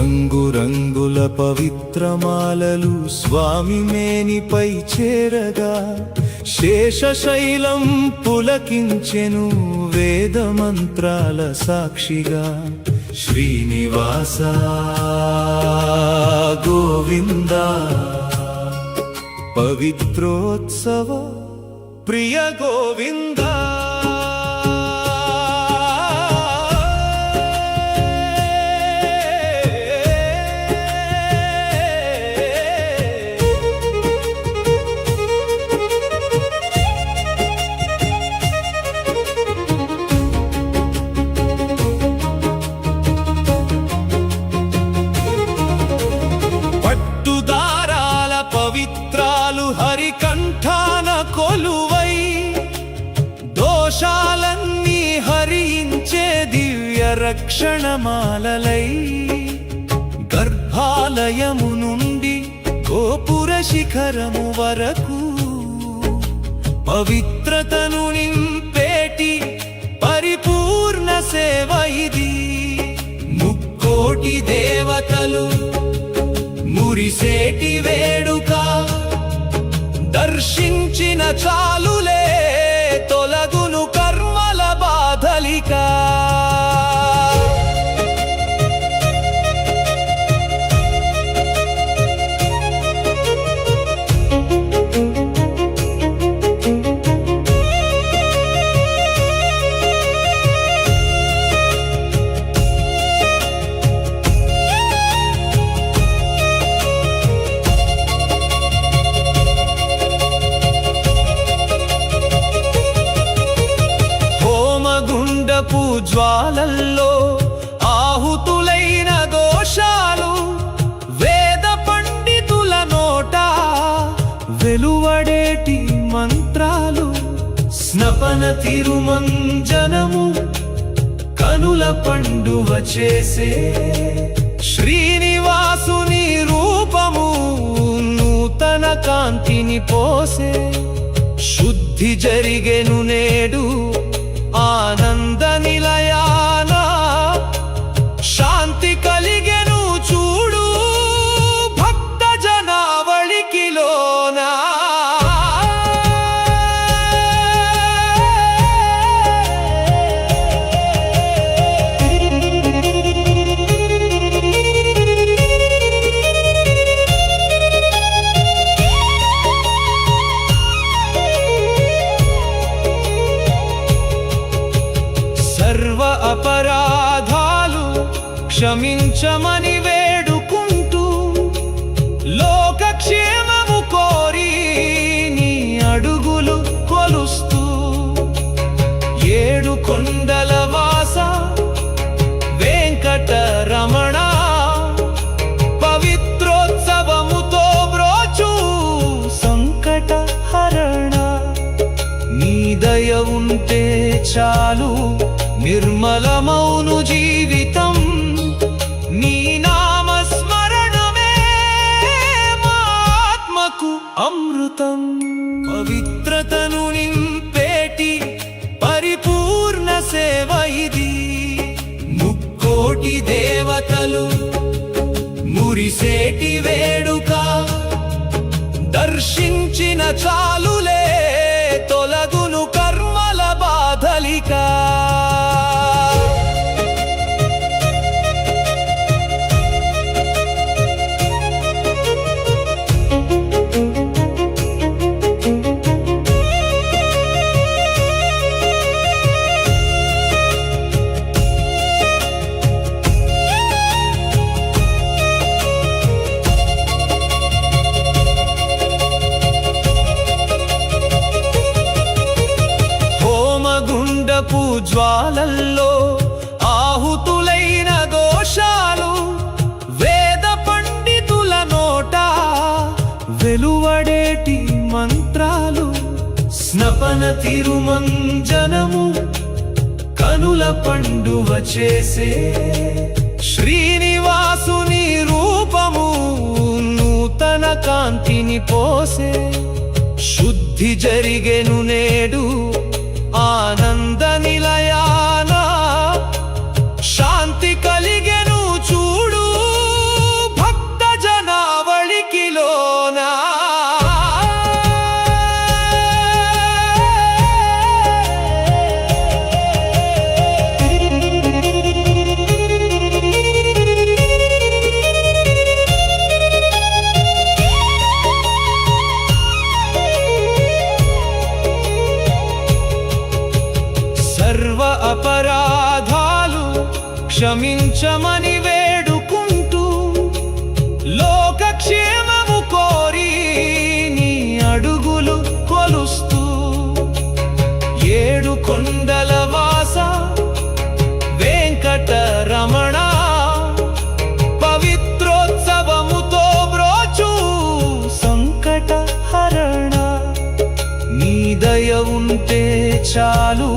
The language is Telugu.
రంగురంగుల పవిత్రమాలలు స్వామి మేనిపై చేరగా శేషశైలం పులకించెను వేదమంత్రాల సాక్షిగా. శ్రీనివాస గోవింద పవిత్రోత్సవ ప్రియ గోవింద. పవిత్రాలు హరికంఠాన కొలువై దోషాలన్నీ హరించే దివ్య రక్షణమాలలై గర్భాలయము నుండి గోపుర శిఖరము వరకు పవిత్రతను నింపేటి పరిపూర్ణ సేవ ఇది. ముక్కోటి దేవతలు మురిసేటి వేడుక దర్శించిన చాలులే తొలగును కర్మల బాధలిక. జ్వాలల్లో ఆహుతులైన దోషాలు వేద పండితుల నోట వెలువడేటి మంత్రాలు స్నపన తిరుమంజనము కనుల పండువ చేసే శ్రీనివాసుని రూపము నూతన కాంతిని పోసే. శుద్ధి జరిగెను నేడు ఆనంద నిలయాన శాంతి కలిగెను చూడు భక్త జనావళికిలోనా. సర్వ అపరాధాలు క్షమించమని వేడుకుంటూ లోకక్షేమము కోరి నీ అడుగులు కొలుస్తూ ఏడు కొండల వాస వెంకటరమణ పవిత్రోత్సవముతో బ్రోచు సంకట హరణ. నీ దయ ఉంటే చాలు నిర్మలమౌను జీవితం, నీ నామస్మరణమే ఆత్మకు అమృతం. పవిత్రతను నింపేటి పరిపూర్ణ సేవ ఇది. ముక్కోటి దేవతలు మురిసేటి వేడుక దర్శించిన చాలులే తొలగును కర్మల బాధలిక. జ్వాలల్లో ఆహుతులైన దోషాలు వేద పండితుల నోట వెలువడేటి మంత్రాలు స్నపన తిరుమంజనము కనుల పండువ చేసే శ్రీనివాసుని రూపము నూతన కాంతిని పోసే. శుద్ధి జరిగెను నేడు ఆనంద నిలయాన శాంతి కలిగెను చూడు కరుణించమని వేడుకుంటూ లోకక్షేమము కోరి నీ అడుగులు కొలుస్తూ ఏడు కొండల వాస వెంకటరమణ పవిత్రోత్సవముతో బ్రోచు సంకట హరణ నీ దయ ఉంటే చాలు